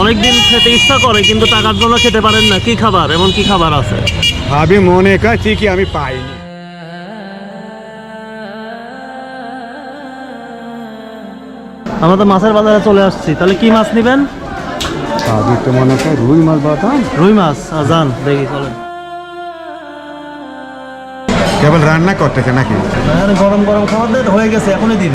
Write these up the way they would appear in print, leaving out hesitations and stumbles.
অনেকদিন খেতে ইচ্ছা করে কিন্তু টাকার জন্য খেতে পারেন না, কি খাবার, এমন কি খাবার আছে? আমি মনে করছি কি আমি পাইনি। আমরা তো মাছের বাজারে চলে আসছি, তাহলে কি মাছ নেবেন? আমি তো মনে করি রুই মাছ বাতাম। রুই মাছ, যান দেখি চলেন। কেবল রান্না করতেছে নাকি? গরম গরম খাবার দিয়ে হয়ে গেছে, এখনই দিন।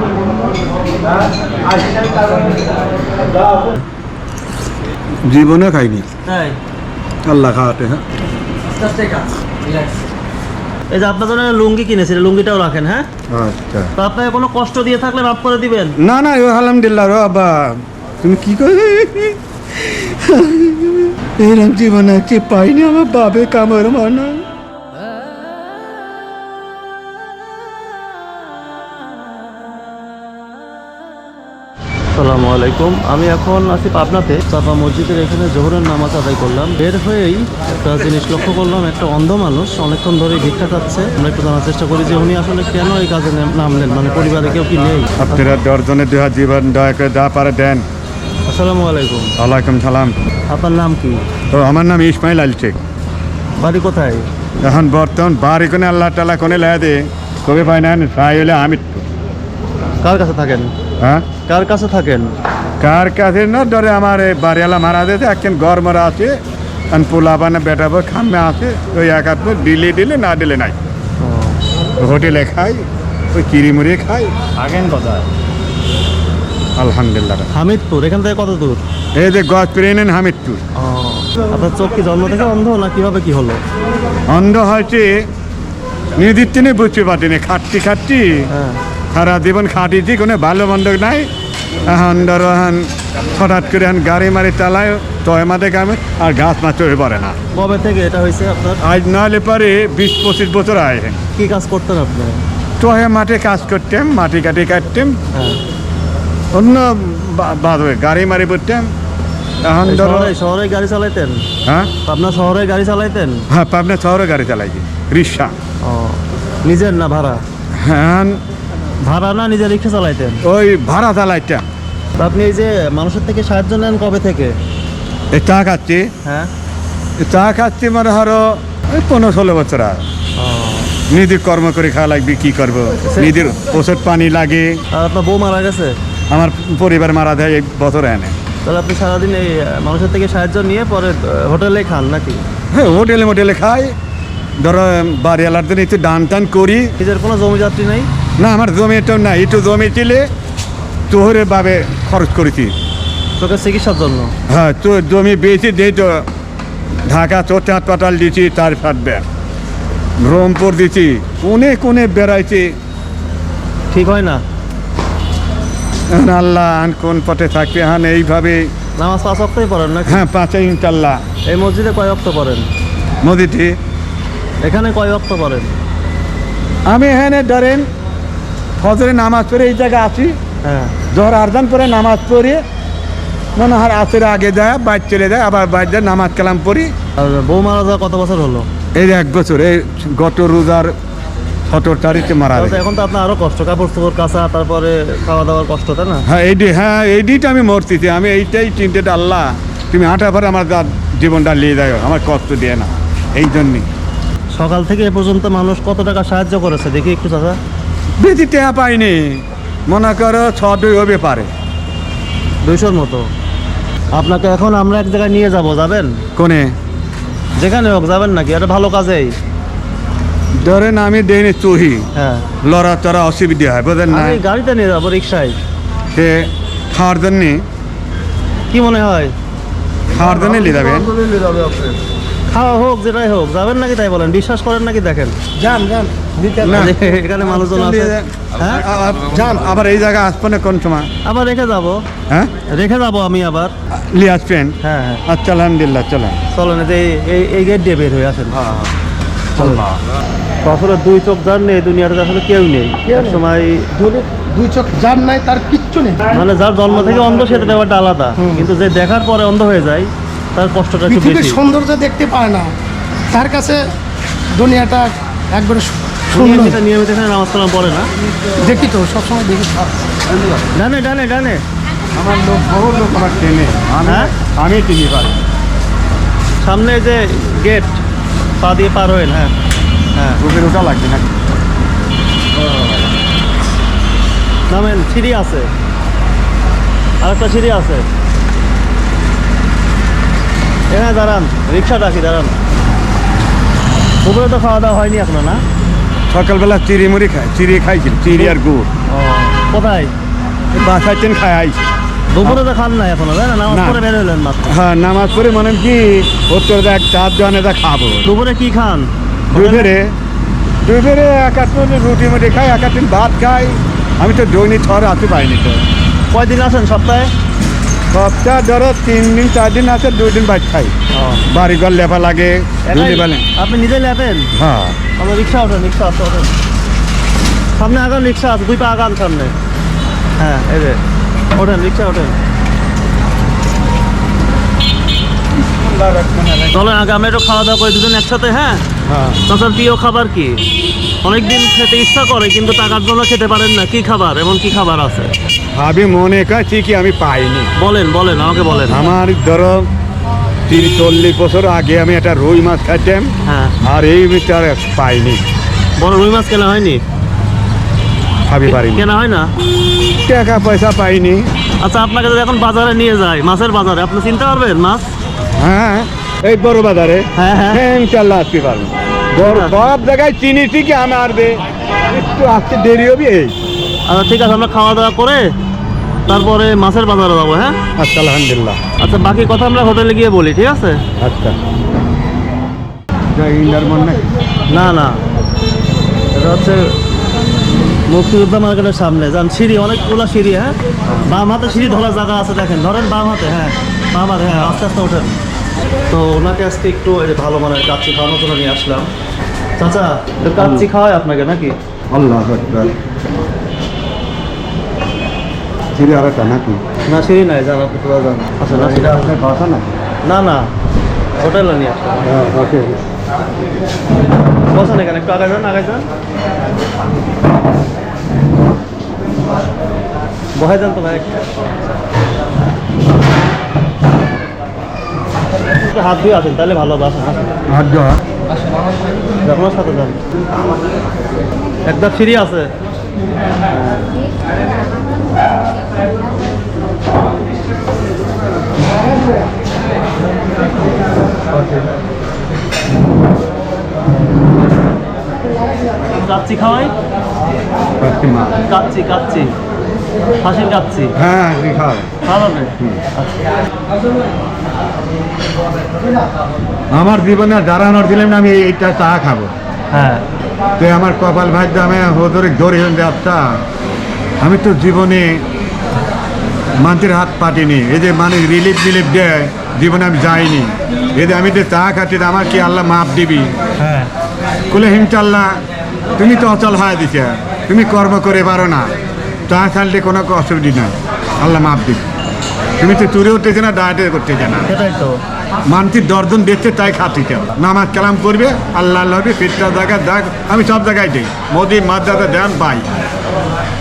জীবনে খাইনি, তাই? আল্লাহ খাওয়াতে। হ্যাঁ এই যে আপনার জন্য লুঙ্গি কিনেছি, লুঙ্গিটাও রাখেন। হ্যাঁ, আচ্ছা। তো আপনাকে কোনো কষ্ট দিয়ে থাকলে মাফ করে দিবেন। না না, আলহামদুলিল্লাহ রো আব্বা, তুমি কি করে এরকম জীবনে কি পাইনি, আমার বাবে কামড় মানা। আসসালামু আলাইকুম, আমি এখন আছি পাবনাতে। চাপা মসজিদের এখানে জোহরের নামাজ আদায় করলাম। বের হয়েই একটা জিনিস লক্ষ্য করলাম, একটা অন্ধ মানুষ অনেকক্ষণ ধরে ভিক্ষা চাচ্ছে। আমরা একটু জানার চেষ্টা করি যে উনি আসলে কেন এই কাজে নামলেন, মানে পরিবারে কেউ কি নেই? আপনারা দর্জনে দেওয়া জীবন দয়া করে যা পারে দেন। আসসালামু আলাইকুম। ওয়ালাইকুম সালাম। আপনার নাম কি? তো আমার নাম ইসমাইল আল শেখ। বাড়ি কোথায়? এখন বর্তমান বাড়ি কোনে আল্লাহ তালা কোনে লেয়া দে কবে পাই না সাই হলে আমি। কার কাছে থাকেন? হ্যাঁ, কার কাছে থাকেন? কার কাছে না ধরে আমার বাড়িওয়ালা মারা দিয়েছে, একজন ঘর মারা আছে, পোলা বানা বেটাবো খামে আছে, ওই এক হাত দিলে না দিলে নাই। হোটেলে খাই, ওই কিরিমুড়ি খাই। থাকেন কোথায়? আলহামদুলিল্লাহ। হামিদপুর। এখান থেকে কত দূর? এই যে গজ পেরেনেন হামিদপুর। আপনার চোখ কি জন্ম থেকে অন্ধ, না কিভাবে কি হলো? অন্ধ হয়েছে নিজের টেনে বুঝতে পারিনি, খাটতি খাটতি হ্যাঁ, সারা জীবন খাটিছি, কোনো ভালো মন্দ নাই। এখন ধরো এখন হঠাৎ করে এখন গাড়ি মারি চালায় তয় মাঠে গ্রামে, আর গাছ মাছ চড়ে পড়ে না। কবে থেকে এটা হয়েছে আপনার? আজ নাহলে পরে 20-25 বছর আয়। কি কাজ করতেন আপনি? তহে মাঠে কাজ করতাম, মাটি কাটি কাটতাম, হ্যাঁ, অন্য বাদ হয়ে গাড়ি মারি পড়তাম। এখন ধরো শহরে গাড়ি চালাইতেন? হ্যাঁ আপনার শহরে গাড়ি চালাইতেন? হ্যাঁ, পাবনা শহরে গাড়ি চালাইছি, রিক্সা। ও, নিজের না ভাড়া? হ্যাঁ, ভাড়া না নিজের রিক্সা চালাইতেন? ওই ভাড়া চালাইতাম। তো আপনি এই যে মানুষের থেকে সাহায্য নেন কবে থেকে? এই চা খাচ্ছি, হ্যাঁ, চা খাচ্ছি মানে ধরো ওই 15-16 বছর আর। নিজের কর্ম করে খাওয়া লাগবে, কি করবো, নিজের ওষুধ পানি লাগে। আর আপনার বউ মারা গেছে? আমার পরিবার মারা যায় এই বছর এনে। তাহলে আপনি সারাদিন এই মানুষের থেকে সাহায্য নিয়ে পরে হোটেলে খান নাকি? হ্যাঁ, হোটেলে মোটেলে খাই, ধরো বাড়িওয়ালার জন্য একটু দান টান করি। নিজের কোনো জমি যাত্রী নেই? না, আমার জমি তো না, একটু জমি ছিলে তোহরে ভাবে খরচ করেছি। চোখের চিকিৎসার জন্য? হ্যাঁ, তো জমি বেশি দিই তো, ঢাকা 4 হাসপাতাল দিচ্ছি, তার ফাটবে রংপুর দিচ্ছি, কোনে বেড়াইছি, ঠিক হয় না? আল্লাহ কোন পথে থাকবে। হ্যাঁ, এইভাবে নামাজ 5 ওয়াক্তই পড়েন নাকি? হ্যাঁ, 5 ইনশাল্লাহ। এই মসজিদে কয় ওয়াক্ত পড়েন? মোদিটি এখানে কয় ওয়াক্ত পড়েন? আমি এখানে ধরেন ফজরে নামাজ পড়ে এই জায়গায় আসি, হ্যাঁ, জোহর আরজান পরে নামাজ পড়ি, মনে হয় আসরে আগে যায়, বাইর চলে যায়, আবার বাইর যায়, নামাজ কালাম পড়ি। আর বউ মারা যাওয়া কত বছর হলো? এই 1 বছর, এই গত রোজার 17 তারিখে মারা তাহলে তো যায়। এখন তো আপনার আরো কষ্ট, কাপড় চোপড় কাচা, তারপরে খাওয়া দাওয়ার কষ্ট, তাই না? হ্যাঁ, এই দিনটা আমি মরতেছি, আমি এইটাই চিন্তাটা, আল্লাহ তুমি আটা পরে আমার জীবনটা নিয়ে যাও, আমার কষ্ট দিয়ে না। এই জন্যই সকাল থেকে এ পর্যন্ত মানুষ কত টাকা সাহায্য করেছে দেখি একটু চাচা। বেশি টেহা পাইনি, মনে করো 6-2 হবে পারে, 200-র মতো। আপনাকে এখন আমরা এক জায়গায় নিয়ে যাব, যাবেন? কোনে? যেখানে হোক, যাবেন নাকি? এটা ভালো কাজেই। ধরেন আমি দেখিনি চহি হ্যাঁ, লড়া চড়া অসুবিধা হয়, বুঝলেন না? আমি গাড়িতে নিয়ে যাবো, রিক্সায়। সে খাওয়ার জন্যে, কি মনে হয়? খাওয়ার জন্যে নিয়ে যাবেন। খাওয়া হোক, যেটাই হোক, যাবেন নাকি তাই বলেন? বিশ্বাস করেন নাকি? দেখেন না, এখানে মানুষজন আছে। হ্যাঁ, যান, আবার এই জায়গায় আসবো না কোন সময়? আবার রেখে যাব। হ্যাঁ, রেখে যাব আমি আবার। নিয়ে আসবেন? হ্যাঁ হ্যাঁ, আচ্ছা, আলহামদুলিল্লাহ, চলেন। চলেন, যে এই গেট দিয়ে বের হয়ে আসেন। আসলে 2 চোখ যার নেই দুনিয়াতে, আসলে কেউ নেই। এক সময় 2 চোখ যার নাই তার কিচ্ছু নেই। মানে যার জন্ম থেকে অন্ধ, সেটা ব্যাপারটা আলাদা, কিন্তু যে দেখার পরে অন্ধ হয়ে যায় তার কষ্টটা একটু পৃথিবীর বেশি। সৌন্দর্য দেখতে পায় না, তার কাছে দুনিয়াটা একবারে সুন্দর। নিয়মিত এখানে নামাজ কালাম পড়ে না? দেখি তো, সবসময় দেখি। ডানে ডানে ডানে, আমার লোক বহু লোক আমার চেনে হ্যাঁ? আমি চিনি পারি। সামনে যে গেট পা দিয়ে পার হইল, হ্যাঁ হ্যাঁ রুপের ওটা লাগবে নাকি? নামেন, সিঁড়ি আছে, আরেকটা সিঁড়ি আছে। এখানে দাঁড়ান, রিক্সা ডাকি, দাঁড়ান। দুপুরে তো খাওয়া দাওয়া হয়নি এখনো না? সকালবেলা চিড়ি মুড়ি খাই, চিড়ি খাইছিল, চিড়ি আর গুড়। ও, কোথায়? বাসায় চেন খাই আইছি। দুপুরে তো খান না এখনো, তাই না? নামাজ না। পড়ে বের হলেন মাত্র। হ্যাঁ, নামাজ পড়ে মনে হয় কি উত্তর দেখ চার জনে তা খাবো। দুপুরে কি খান? দুপুরে এক আধ রুটি মুটি খাই, এক আধ ভাত খাই। আমি তো দৈনিক থর আসতে পাইনি তো। কয়দিন আসেন সপ্তাহে? সপ্তাহ ধরো 3 দিন 4 দিন আছে, 2 দিন বাইক খাই। বাড়ি ঘর লেপা লাগে, বুঝতে পারলেন? আপনি নিজে লেপেন? হ্যাঁ। আমরা রিক্সা ওঠেন, রিক্সা আছে, ওঠেন। সামনে আগান, রিক্সা আছে, 2 পা আগান সামনে। হ্যাঁ, এই যে ওঠেন, রিক্সা ওঠেন। চলেন আগে আমরা একটু খাওয়া দাওয়া করি দুজন একসাথে, হ্যাঁ? হ্যাঁ। চাচার প্রিয় খাবার কি? অনেকদিন খেতে ইচ্ছা করে কিন্তু টাকার জন্য খেতে পারেন না। কি খাবার, এমন কি খাবার আছে? আমি মনে করছি কি আমি পাইনি। বলেন বলেন, আমাকে বলেন। আমার ধরো 30-40 বছর আগে আমি একটা রুই মাছ খাইতাম, হ্যাঁ, আর এই বিচার পাইনি, বড় রুই মাছ কেনা হয়নি? খাবি পারিনি, কেনা হয় না? টাকা পয়সা পাইনি। আচ্ছা, আপনাকে যদি এখন বাজারে নিয়ে যায়, মাছের বাজারে, আপনি চিনতে পারবেন মাছ? হ্যাঁ, এই বড় বাজারে হ্যাঁ হ্যাঁ। ইনশাল্লাহ আসতে পারবো। সব জায়গায় চিনি ঠিকই, আমার একটু আসতে দেরি হবে এই। আচ্ছা ঠিক আছে, আমরা খাওয়া দাওয়া করে তারপরে মাছের বাজারে যাবো, হ্যাঁ? আচ্ছা, আলহামদুলিল্লাহ। আচ্ছা, বাকি কথা আমরা হোটেলে গিয়ে বলি, ঠিক আছে? আচ্ছা, ইন্ডার মন নাকি? না না, এটা হচ্ছে মুক্তিযোদ্ধা মার্কেটের সামনে যান। সিঁড়ি, অনেকগুলো সিঁড়ি, হ্যাঁ? বাম হাতে সিঁড়ি ধরার জায়গা আছে, দেখেন, ধরেন বাম হাতে, হ্যাঁ বাম হাতে, হ্যাঁ আস্তে আস্তে ওঠেন। তো ওনাকে আজকে একটু এই যে ভালো মানের কাচ্চি খাওয়ানোর জন্য নিয়ে আসলাম। চাচা, একটু কাচ্চি খাওয়াই আপনাকে নাকি? আল্লাহ আকবার। চিড়ি আর একটা নাকি? না, সিঁড়ি নাই, যান আপনি কোথাও যান। আচ্ছা না, সিঁড়ি আপনার কথা না? না না, হোটেলে নিয়ে আসলাম। হ্যাঁ, ওকে। বসেন এখানে, একটু আগে যান, আগে যান, বহাই যান তো ভাই। হাত ধুয়ে আসেন, তাহলে ভালো হবে। আসেন আসেন, হাত ধোয়া। আপনার সাথে যান। একটা ফ্রি আছে। কাচ্চি খাওয়াই, কাকিমা। কাচ্চি কাচ্চি, হাসির কাচ্চি হ্যাঁ, খাও। ভালো নেই। আমার জীবনে দাঁড়ানোর দিলাম না, আমি এইটা চা খাবো। হ্যাঁ, তো আমার কপাল ভাগ্য আমি হোদরে ধরে যাচ্ছা। আমি তো জীবনে মানুষের হাত পাটিনি, এই যে মানে রিলিফ দেয় জীবনে আমি যাইনি। এই যে আমি যে চা খাচ্ছি, আমার কি আল্লাহ মাপ দিবি? হ্যাঁ, কুলে হিমচাল্লাহ, তুমি তো অচল হয়ে দিছ, তুমি কর্ম করে পারো না, চা খালতে কোনো অসুবিধা নাই, আল্লাহ মাপ দিবি। তুমি তো চুরে উঠতেছে না, ডায়েটে করতেছে না, সেটাই তো। মানসিক দর্জন দেখছে তাই খাচ্ছি। নামাজ কালাম করবে, আল্লাহ আল্লাহ হবে, ফিরটা জায়গায় দেখ, আমি সব জায়গায় দিই, মোদি মাদ্রাসা দেন পাই,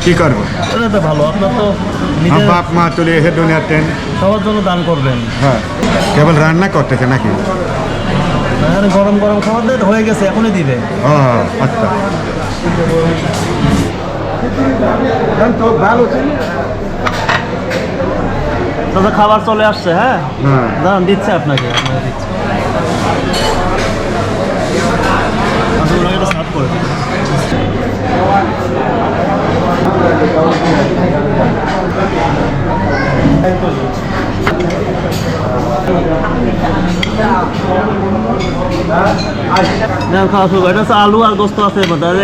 কী করবো? এটা তো ভালো, আপনার তো আমার নিজের বাপ মা চলে এসে দুনিয়ার ট্রেন। সবার জন্য দান করবেন। হ্যাঁ, কেবল রান্না করতেছে নাকি? এখানে গরম গরম খাবার দিয়ে হয়ে গেছে, এখনই দিবে। ও আচ্ছা, তো ভালো ছিল। দাদা, খাবার চলে আসছে, হ্যাঁ হ্যাঁ, দাঁড়ান, দিচ্ছে আপনাকে, আপনাকে দিচ্ছে। আচ্ছা, ওনাকে এটা সার্ভ করে দিন। খাওয়া শুরু, এটা হচ্ছে আলু আর গোস্ত আছে এর মধ্যে। আর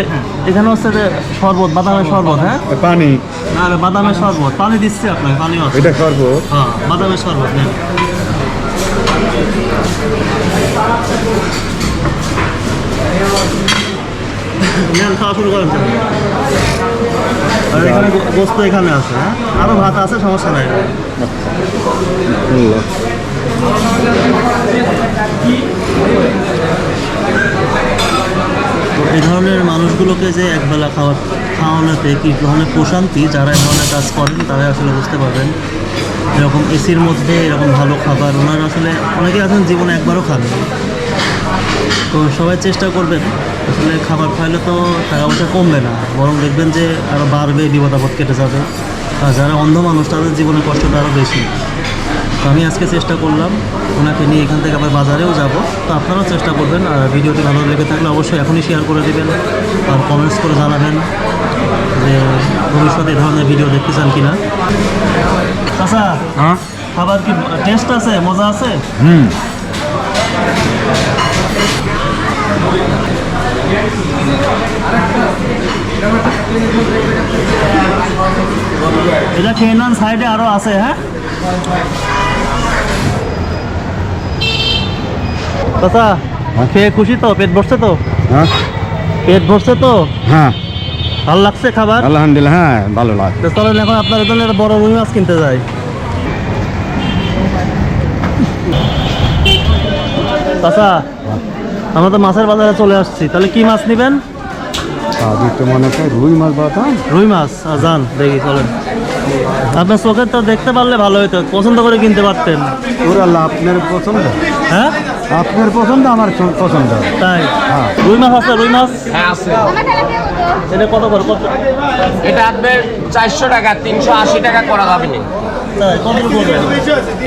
এখানে হচ্ছে যে শরবত, বাদামের শরবত, হ্যাঁ? পানি, না না, বাদামের শরবত, পানি দিচ্ছি আপনাকে, পানিও আছে। এটা করবো। হ্যাঁ, বাদামের শরবত নেন। নেন, খাওয়া শুরু করেন। আর এখানে গোস্ত এখানে আছে, হ্যাঁ, আরও ভাত আছে, সমস্যা নাই। তো এই ধরনের মানুষগুলোকে যে একবেলা খাওয়ানোতে কী ধরনের প্রশান্তি, যারা এই ধরনের কাজ করেন তারাই আসলে বুঝতে পারবেন। এরকম এসির মধ্যে এরকম ভালো খাবার ওনারা আসলে অনেকেই আছেন জীবনে একবারও খান, তো সবাই চেষ্টা করবেন। আসলে খাবার খাইলে তো টাকা পয়সা কমবে না, বরং দেখবেন যে আরও বাড়বে, বিপদ আপদ কেটে যাবে। আর যারা অন্ধ মানুষ তাদের জীবনে কষ্টটা আরও বেশি। তো আমি আজকে চেষ্টা করলাম ওনাকে নিয়ে এখান থেকে আবার বাজারেও যাব, তো আপনারাও চেষ্টা করবেন। আর ভিডিওটি ভালো লেগে থাকলে অবশ্যই এখনই শেয়ার করে দেবেন আর কমেন্টস করে জানাবেন যে ভবিষ্যতে এই ধরনের ভিডিও দেখতে চান কিনা। আচ্ছা, হ্যাঁ খাবার কি টেস্ট আছে, মজা আছে? এটা খেয়ে নেন, সাইডে আরো আছে। হ্যাঁ চাচা, খেয়ে খুশি তো? পেট ভরছে তো? হ্যাঁ পেট ভরছে তো? হ্যাঁ ভালো লাগছে খাবার? আলহামদুলিল্লাহ, হ্যাঁ ভালো লাগে। তো চলেন এখন আপনার জন্য একটা বড় রুই মাছ কিনতে যাই। চাচা, আমরা তো মাছের বাজারে চলে আসছি, তাহলে কি মাছ নেবেন? আমি তো মনে করি রুই মাছ বাতাম। রুই মাছ? যান দেখি, চলেন। আপনার চোখের তো দেখতে পারলে ভালো হতো, পছন্দ করে কিনতে পারতেন। ওরা আপনার পছন্দ? হ্যাঁ আপনার পছন্দ, আমার পছন্দ। তাই? হ্যাঁ। রুই মাছ আছে? রুই মাছ হ্যাঁ আছে। এটা কত করে? কত? এটা আপনার 400 টাকা, 380 টাকা করা যাবে না। তাই কত করে পড়বে?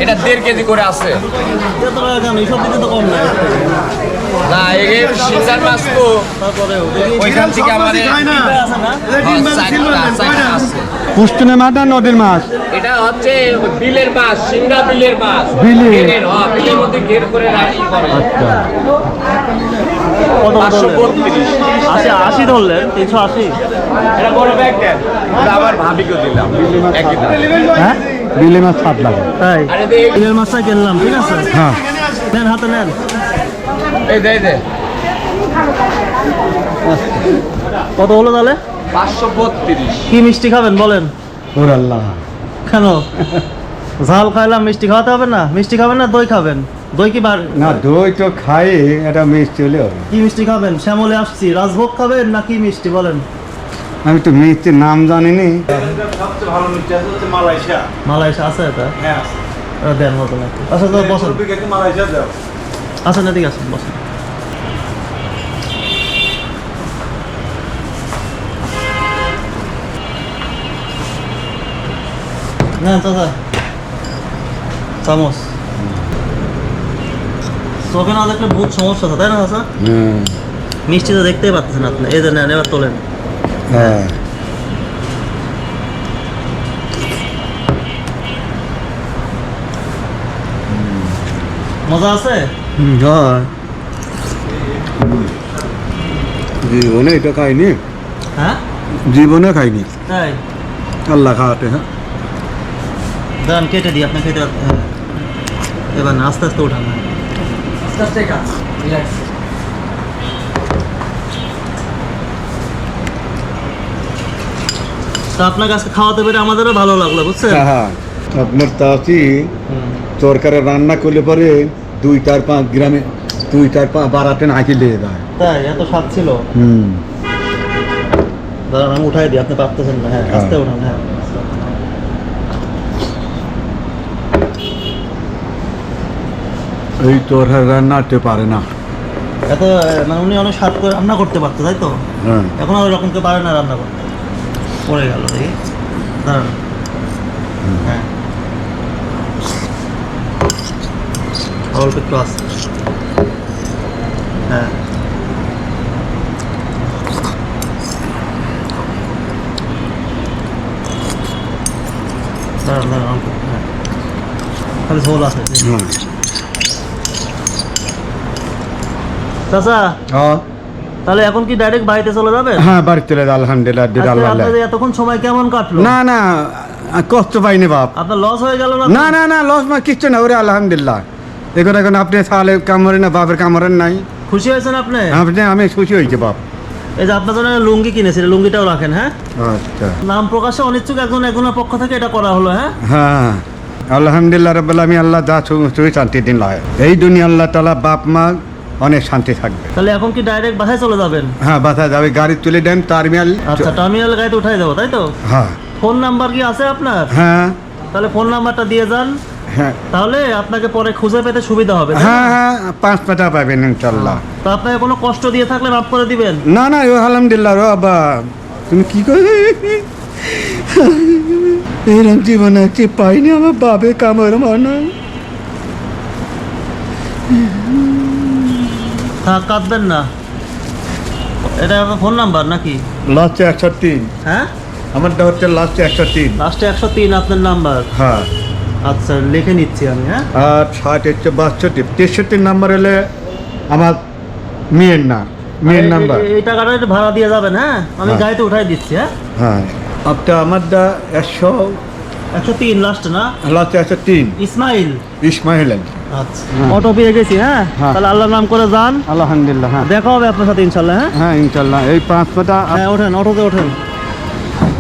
এটা 1.5 কেজি করে আছে। এত টাকা কেন? এইসব দিতে তো কম নাই। না এই সিঙ্গার মাছ তো তারপরেও দেখি ওইখান থেকে আমাদের আছে না? চারটা আছে। পুষ্টিনে মাছ না নদীর মাছ? এটা হচ্ছে বিলের মাছ, সিঙ্গা বিলের মাছ। বিলের? ঘেরের, হ্যাঁ, বিলের মধ্যে ঘের করে রাখি করে। আচ্ছা, কত 532। 80 ধরলেন? 380? এটা বড় ব্যাগ দেন, এটা আমার ভাবিকে দিলাম একই দাম। হ্যাঁ বিলে মাছ 7 লাগে। তাই? আরে দে ইলের মাছটা কিনলাম, ঠিক আছে? হ্যাঁ নেন, হাতে নেন। এই দে দে কত হলো তাহলে? 532। কি মিষ্টি খাবেন বলেন? ওর আল্লাহ, কেন? ঝাল খাইলাম, মিষ্টি খাওয়াতে হবে না? মিষ্টি খাবেন না দই খাবেন? দই কি না দই তো খাই, এটা মিষ্টি হলে হবে। কি মিষ্টি খাবেন? শ্যামলে আসছি, রাজভোগ খাবেন না কি মিষ্টি বলেন? আমি তো মিষ্টির নাম জানিনি। মালয়েশিয়া আছে এটা? দেন মতো নাকি? আচ্ছা তো বসেন, আসেন এদিকে আসেন, বসেন। না চাচা, চামচ। চোখে না দেখলে বহুত সমস্যা আছে, তাই না চাচা? মিষ্টি তো দেখতেই পাচ্ছেন আপনি। এই যে নেন, এবার তোলেন। হ্যাঁ মজা আছে? জীবনে এটা খাইনি, হ্যাঁ জীবনে খাইনি। তাই? আল্লাহ খাওয়াতে। হ্যাঁ দাঁড়ান, কেটে দিই, আপনি খেতে পারতেন। হ্যাঁ, এবার না, আস্তে আস্তে উঠান। আস্তে আস্তে কাজ, রিল্যাক্স। তা আপনাকে আজকে খাওয়াতে পেরে আমাদেরও ভালো লাগলো, বুঝছেন? হ্যাঁ আপনার তাঁতি তরকারি রান্না করলে পরে 2-4-5 গ্রামে 2-4-5 বারাতে নাকি লেগে যায়। তাই? এত স্বাদ ছিল? দাঁড়ান আমি উঠাই দিই, আপনি পারতেছেন না। হ্যাঁ আস্তে উঠান। হ্যাঁ এই তরকারি রান্নাতে পারে না। এত মানে উনি অনেক স্বাদ করে রান্না করতে পারতো, তাই তো? হ্যাঁ এখন আর ওরকম কেউ পারে না রান্না করতে। পড়ে গেল, দেখি। দাঁড়ান। হ্যাঁ অল্প একটু আছে। হ্যাঁ দাঁড়ান দাঁড়ান, অল্প একটু, হ্যাঁ খালি ঝোল আছে। চাচা, তাহলে এখন কি ডাইরেক্ট বাড়িতে চলে যাবেন? হ্যাঁ বাড়ি চলে যায়, আলহামদুলিল্লাহ। আজকে আপনাদের এতক্ষণ সময় কেমন কাটলো? না না কষ্ট পাইনি বাপ। আপনার লস হয়ে গেল না? না না না লস মা কিচ্ছু না, ওরে আলহামদুলিল্লাহ। এখন আপনি তাহলে কামড়েন না, বাপের কামড়েন নাই। খুশি হয়েছেন আপনি? আমি খুশি হয়েছি বাপ। এই যে আপনার জন্য লুঙ্গি কিনেছিল, লুঙ্গিটাও রাখেন। হ্যাঁ আচ্ছা নাম প্রকাশে অনিচ্ছুক একজনের পক্ষ থেকে এটা করা হলো। হ্যাঁ হ্যাঁ আলহামদুলিল্লাহ রাব্বিল আলামিন, আল্লাহ যা সুখী শান্তি দিন লাগে এই দুনিয়া, আল্লাহ তাআলা বাপ মা অনেক শান্তি থাকবে। তাহলে এখন কি ডাইরেক্ট বাসায় চলে যাবেন? হ্যাঁ বাসায় যাবে, গাড়ি তুলে দেন টার্মিনাল। আচ্ছা, টার্মিনাল গাড়িতে উঠাই দেবো, তাই তো? হ্যাঁ ফোন নাম্বার কি আছে আপনার? হ্যাঁ তাহলে ফোন নাম্বারটা দিয়ে যান, হ্যাঁ তাহলে আপনাকে পরে খুঁজে পেতে সুবিধা হবে, তাই না? হ্যাঁ হ্যাঁ 5 টাকা পাবেন ইনশাল্লাহ। তো আপনাকে কোনো কষ্ট দিয়ে থাকলে মাফ করে দিবেন। না না ও আলহামদুলিল্লাহ রে বাবা, তুমি কি করে এরকম জীবনে কি পাইনি আমার বাবে কামড় মানা। থাক, কাঁদবেন না। এটা আপনার ফোন নাম্বার নাকি? লাস্টে 103, হ্যাঁ, আমারটা হচ্ছে লাস্টে 103। লাস্টে 103 আপনার নাম্বার। হ্যাঁ আচ্ছা, লিখে নিচ্ছি আমি। হ্যাঁ, আর 60 হচ্ছে 62, 63 নাম্বার হলে আমার মেয়ের না, মেয়ের নাম্বার। এই টাকাটা একটু ভাড়া দিয়ে যাবেন। হ্যাঁ, আমি হ্যাঁ। গাড়িতে উঠাই দিচ্ছি। হ্যাঁ, হ্যাঁ আপনার আমারটা 103 লাস্ট না? লাস্টে 103 ইসমাইল। ইসমাইল। আচ্ছা, অটো পেয়ে গেছি। হ্যাঁ, হ্যাঁ। তাহলে আল্লাহর নাম করে যান। আলহামদুলিল্লাহ। হ্যাঁ দেখা হবে আপনার সাথে ইনশাল্লাহ। হ্যাঁ, হ্যাঁ ইনশাল্লাহ। এই 5 টাকা। হ্যাঁ, ওঠেন, অটোতে ওঠেন।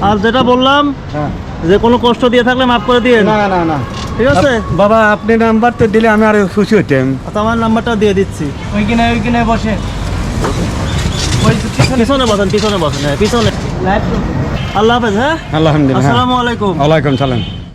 আর যেটা বললাম, হ্যাঁ যে কোনো কষ্ট দিয়ে থাকলে মাফ করে দিন। না না না ঠিক আছে? বাবা, আপনি নাম্বার তো দিলে আমি আরো খুশি হতাম। আচ্ছা, আমার নাম্বারটা দিয়ে দিচ্ছি। ওইখানে বসে পিছনে বসেন, পিছনে বসেন। হ্যাঁ, পিছনে। আল্লাহ হাফেজ। হ্যাঁ, আলহামদুলিল্লাহ। আসসালামু আলাইকুম। ওয়ালাইকুম সালাম।